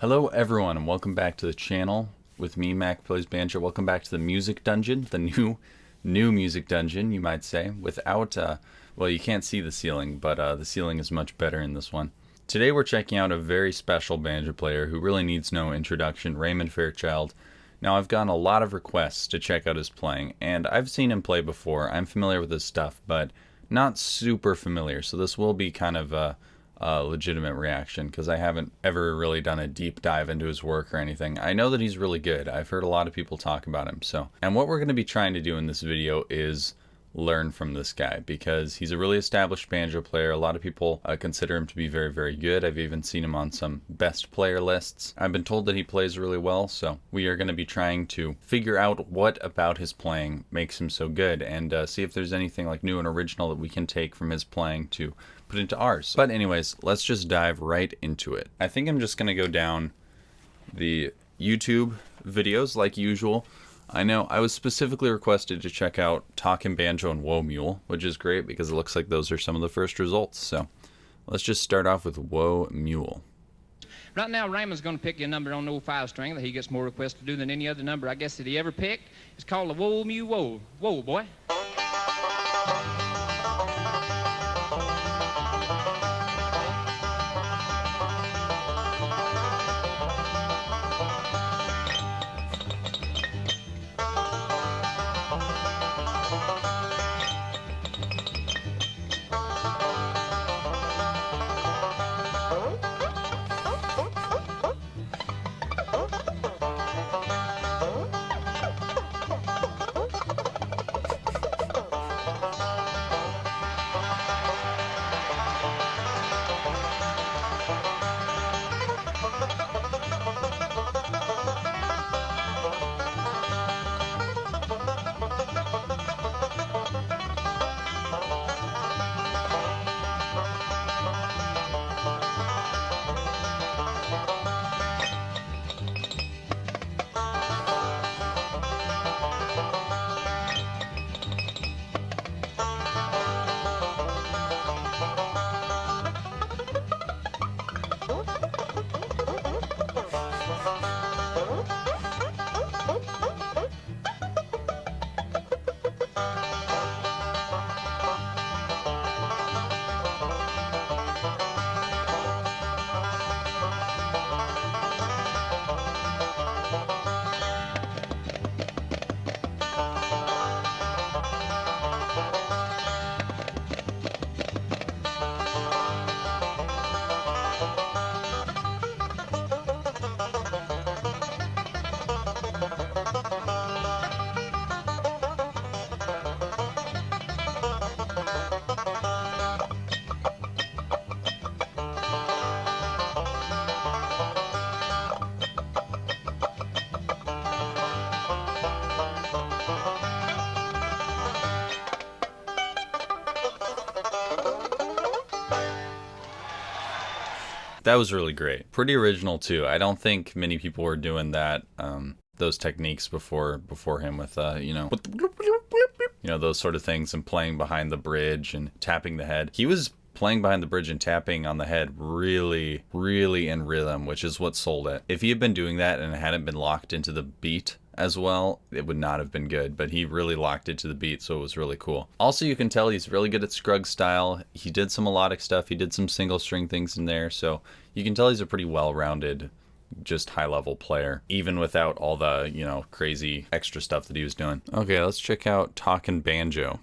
Hello everyone and welcome back to the channel with me, mackplaysbanjo. Welcome back to the music dungeon, the new music dungeon, you might say, without, well, you can't see the ceiling, but the ceiling is much better in this one. Today we're checking out a very special banjo player who really needs no introduction, Raymond Fairchild. Now I've gotten a lot of requests to check out his playing, and I've seen him play before. I'm familiar with his stuff, but not super familiar, so this will be kind of a legitimate reaction because I haven't ever really done a deep dive into his work or anything. I know that he's really good. I've heard a lot of people talk about him. And what we're going to be trying to do in this video is learn from this guy because he's a really established banjo player. A lot of people consider him to be very, very good. I've even seen him on some best player lists. I've been told that he plays really well, so we are going to be trying to figure out what about his playing makes him so good and see if there's anything like new and original that we can take from his playing to put into ours. But anyways, let's just dive right into it. I think I'm just going to go down the YouTube videos like usual. I know I was specifically requested to check out Talkin' Banjo and Whoa Mule, which is great because it looks like those are some of the first results. So let's just start off with Whoa Mule. Right now, Raymond's going to pick you a number on the old 5-string that he gets more requests to do than any other number I guess that he ever picked. It's called the Whoa Mule Whoa. Whoa, boy. That was really great. Pretty original too. I don't think many people were doing that, those techniques before him with, those sort of things and playing behind the bridge and tapping the head. He was playing behind the bridge and tapping on the head really, really in rhythm, which is what sold it. If he had been doing that and it hadn't been locked into the beat as well, it would not have been good, but he really locked it to the beat, so it was really cool. Also, you can tell he's really good at Scruggs style. He did some melodic stuff, he did some single string things in there, so you can tell he's a pretty well-rounded, just high-level player, even without all the, crazy extra stuff that he was doing. Okay, let's check out Talkin' Banjo.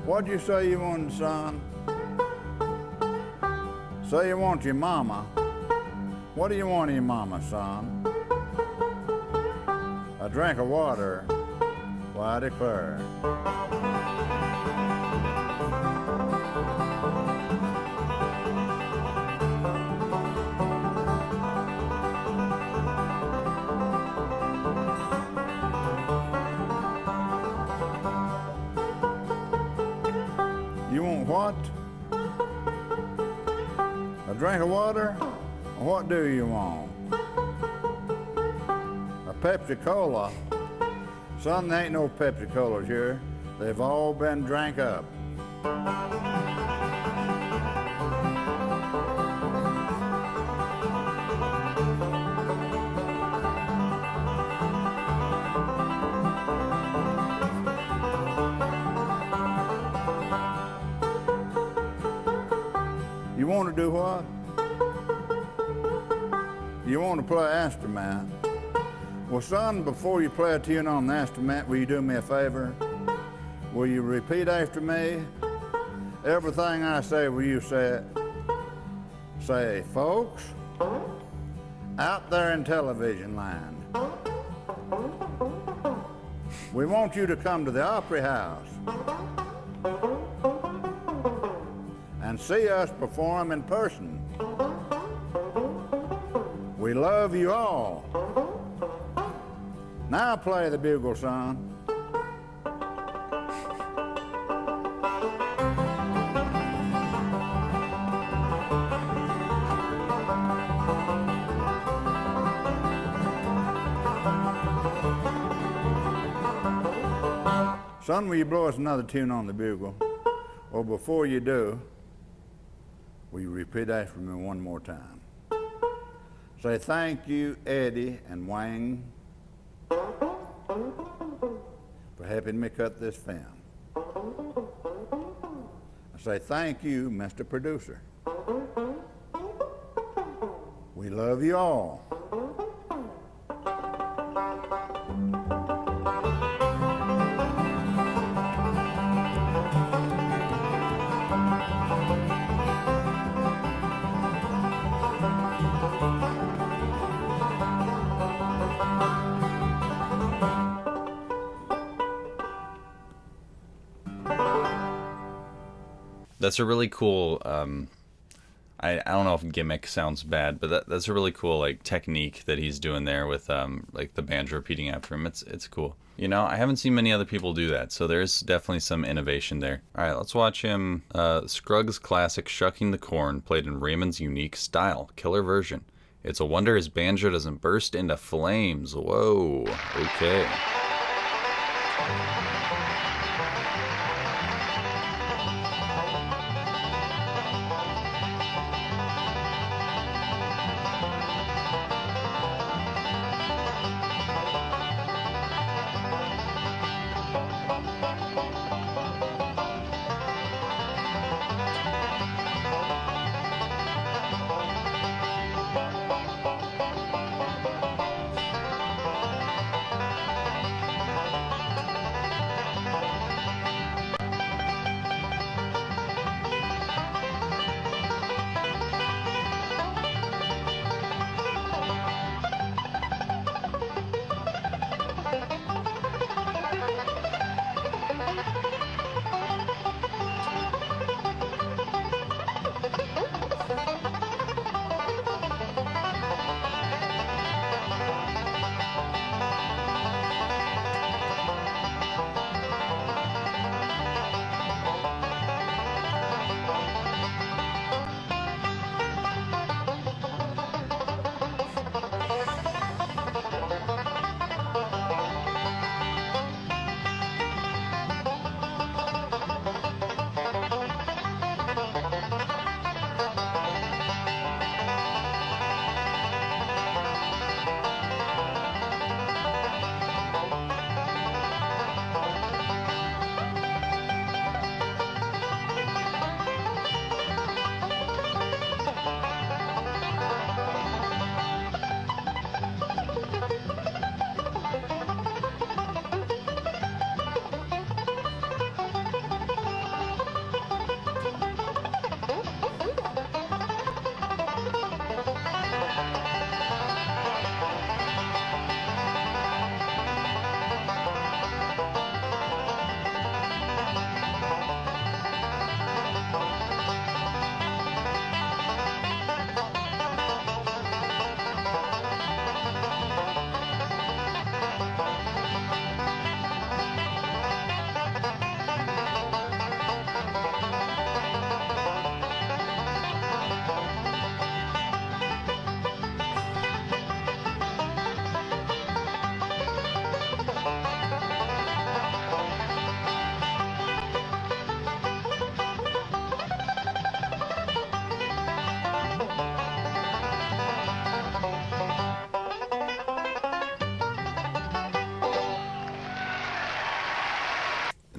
What'd you say you wanted, son? Say you want your mama. What do you want of your mama, son? A drink of water. Why, I declare. drink of water? What do you want? A Pepsi-Cola? Son, there ain't no Pepsi-Colas here. They've all been drank up. You want to do what? You want to play instrument? Well, son, before you play a tune on the instrument, will you do me a favor? Will you repeat after me? Everything I say, will you say it? Say, folks, out there in television land, we want you to come to the Opry House and see us perform in person. We love you all. Now play the bugle, son. Son, will you blow us another tune on the bugle? Or before you do, will you repeat after me one more time? Say, thank you, Eddie and Wang, for helping me cut this film. I say, thank you, Mr. Producer. We love you all. That's a really cool. I don't know if gimmick sounds bad, but that's a really cool like technique that he's doing there with like the banjo repeating after him. It's cool. You know, I haven't seen many other people do that, so there's definitely some innovation there. All right, let's watch him. Scruggs' classic "Shucking the Corn," played in Raymond's unique style, killer version. It's a wonder his banjo doesn't burst into flames. Whoa. Okay.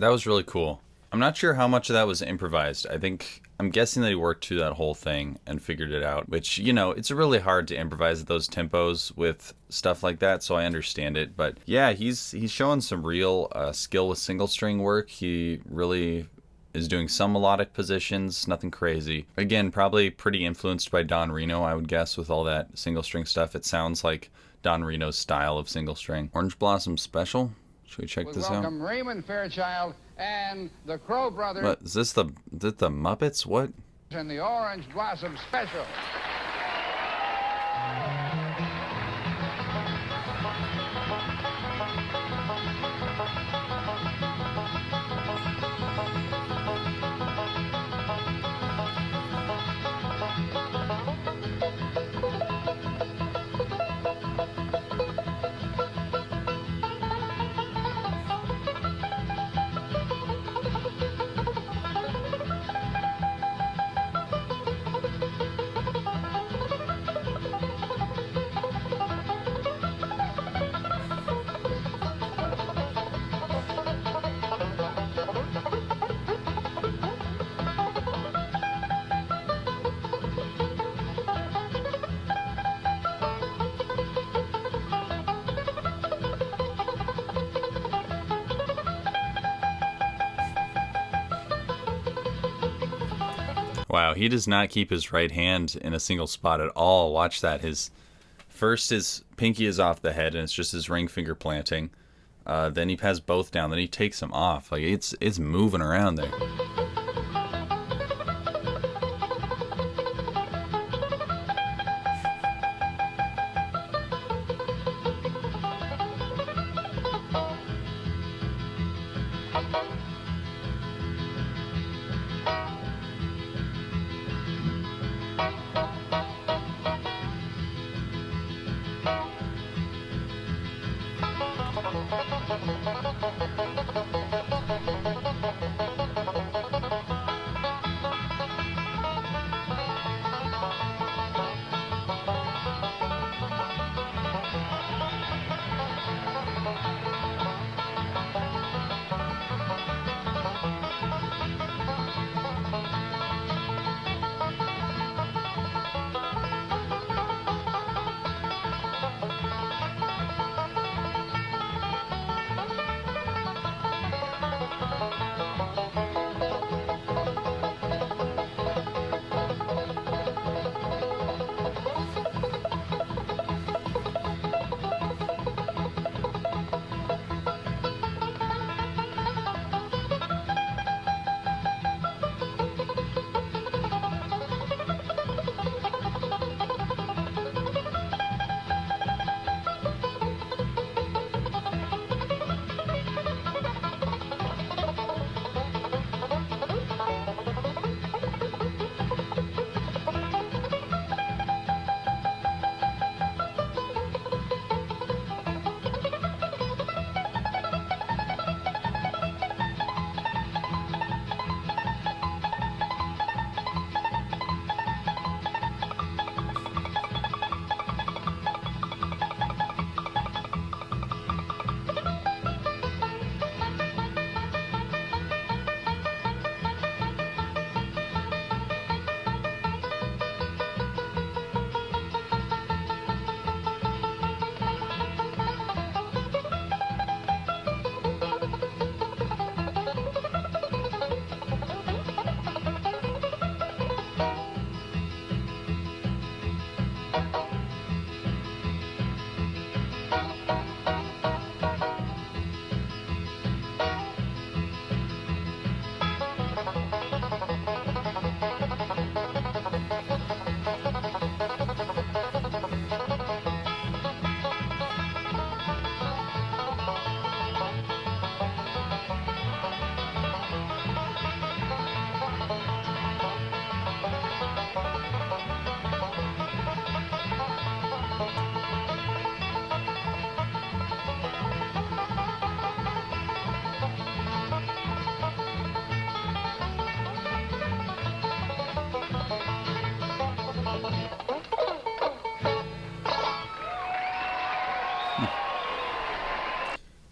That was really cool. I'm not sure how much of that was improvised. I'm guessing that he worked through that whole thing and figured it out, which, it's really hard to improvise at those tempos with stuff like that, so I understand it. But yeah, he's showing some real skill with single string work. He really is doing some melodic positions, nothing crazy. Again, probably pretty influenced by Don Reno, I would guess, with all that single string stuff. It sounds like Don Reno's style of single string. Orange Blossom Special? Should we check this out? Welcome Raymond Fairchild and the Crow Brothers. What is this? The Muppets? What? And the Orange Blossom Special. Wow, he does not keep his right hand in a single spot at all. Watch that. His pinky is off the head, and it's just his ring finger planting. Then he has both down. Then he takes them off. Like it's moving around there.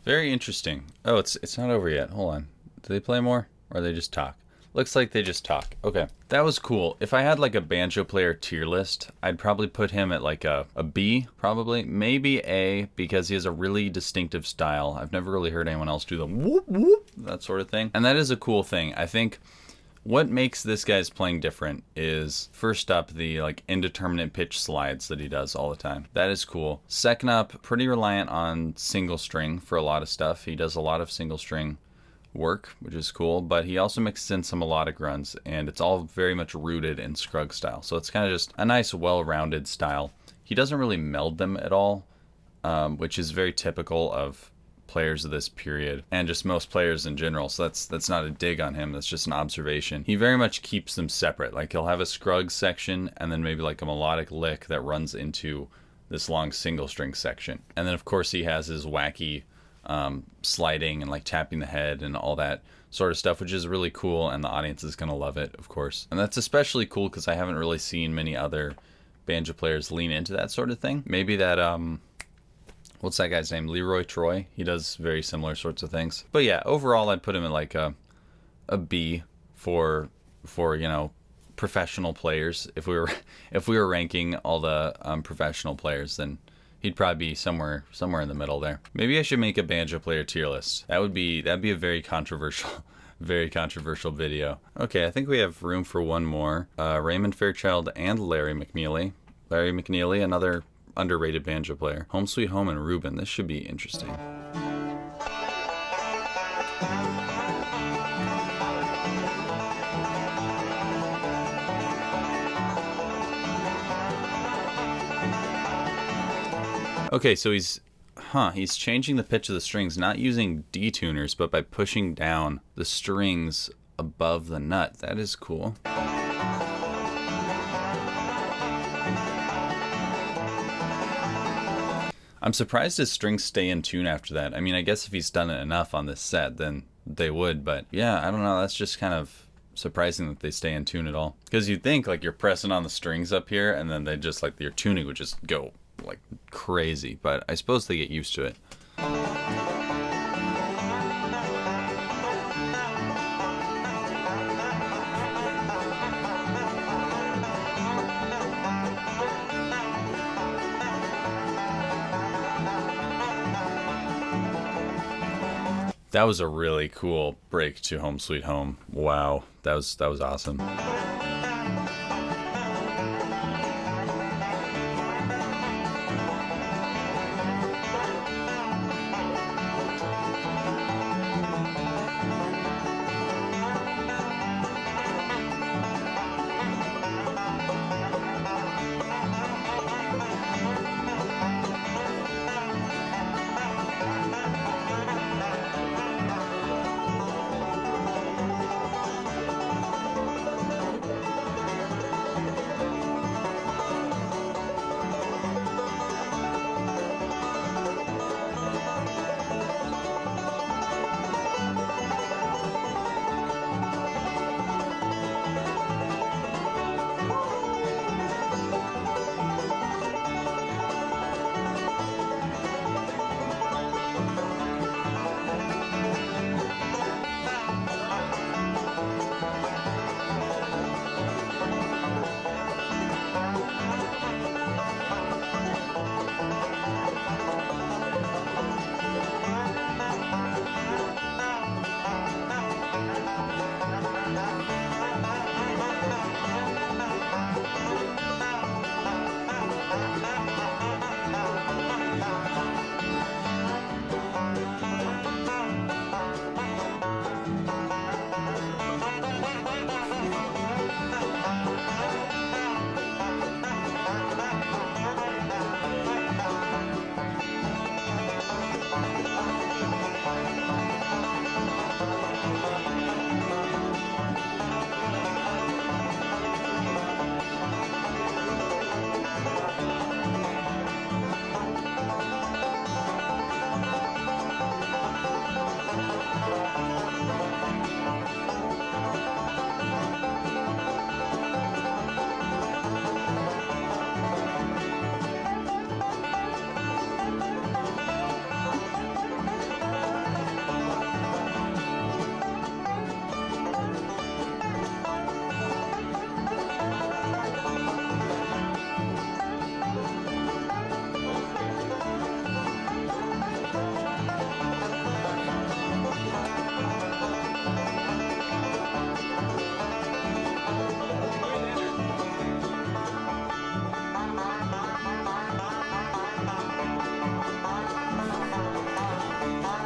Very interesting. Oh, it's not over yet. Hold on. Do they play more? Or they just talk? Looks like they just talk. Okay. That was cool. If I had like a banjo player tier list, I'd probably put him at like a B, probably. Maybe A, because he has a really distinctive style. I've never really heard anyone else do the whoop whoop, that sort of thing. And that is a cool thing. I think what makes this guy's playing different is, first up, the like indeterminate pitch slides that he does all the time. That is cool. Second up, pretty reliant on single string for a lot of stuff. He does a lot of single string work, which is cool, but he also mixes in some melodic runs, and it's all very much rooted in Scruggs style. So it's kind of just a nice, well-rounded style. He doesn't really meld them at all, which is very typical of players of this period and just most players in general. So that's not a dig on him. That's just an observation. He very much keeps them separate. Like he'll have a Scruggs section and then maybe like a melodic lick that runs into this long single string section. And then of course he has his wacky sliding and like tapping the head and all that sort of stuff, which is really cool, and the audience is gonna love it, of course. And that's especially cool because I haven't really seen many other banjo players lean into that sort of thing. Maybe that what's that guy's name? Leroy Troy. He does very similar sorts of things. But yeah, overall I'd put him in like a B for you know, professional players. If we were ranking all the professional players, then he'd probably be somewhere in the middle there. Maybe I should make a banjo player tier list. That'd be a very controversial video. Okay, I think we have room for one more. Raymond Fairchild and Larry McNeely. Larry McNeely, another underrated banjo player. Home Sweet Home and Reuben. This should be interesting. Okay, so he's changing the pitch of the strings, not using detuners, but by pushing down the strings above the nut. That is cool. I'm surprised his strings stay in tune after that. I mean, I guess if he's done it enough on this set, then they would, but yeah, I don't know. That's just kind of surprising that they stay in tune at all. Because you'd think like you're pressing on the strings up here and then they just like your tuning would just go like crazy, but I suppose they get used to it. That was a really cool break to Home Sweet Home. Wow, that was awesome.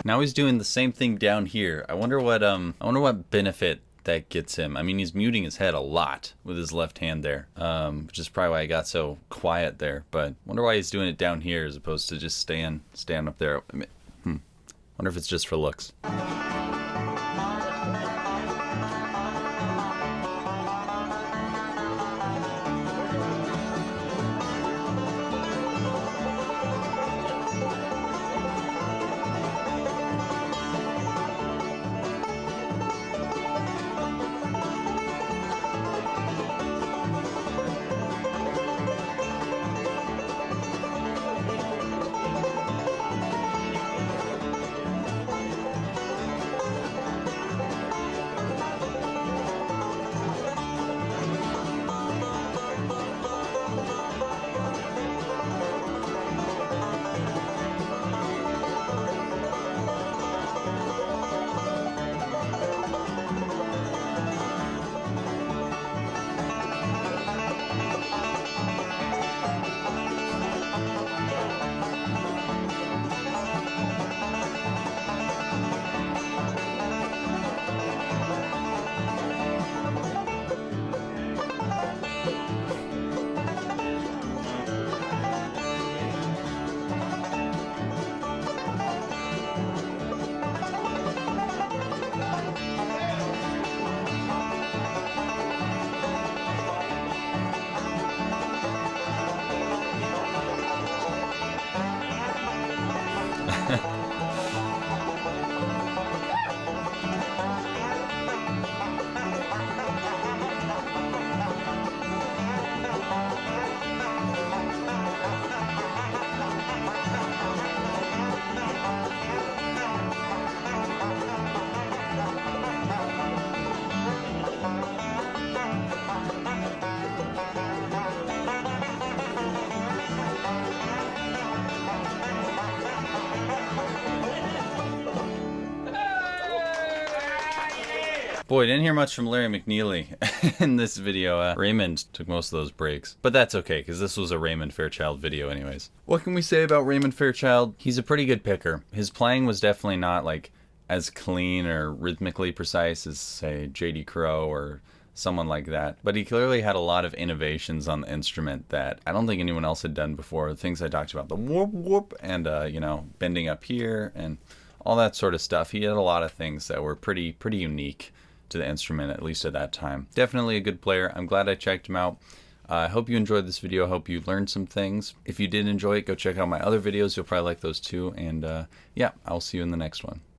Now he's doing the same thing down here. I wonder what benefit that gets him. I mean, he's muting his head a lot with his left hand there, which is probably why he got so quiet there. But wonder why he's doing it down here as opposed to just staying up there. I mean, wonder if it's just for looks. Boy, didn't hear much from Larry McNeely in this video. Raymond took most of those breaks. But that's okay, because this was a Raymond Fairchild video anyways. What can we say about Raymond Fairchild? He's a pretty good picker. His playing was definitely not like as clean or rhythmically precise as, say, J.D. Crowe or someone like that. But he clearly had a lot of innovations on the instrument that I don't think anyone else had done before. Things I talked about, the whoop whoop and, you know, bending up here and all that sort of stuff. He had a lot of things that were pretty unique to the instrument, at least at that time. Definitely a good player. I'm glad I checked him out. I hope you enjoyed this video. I hope you learned some things. If you did enjoy it, go check out my other videos. You'll probably like those too. And yeah, I'll see you in the next one.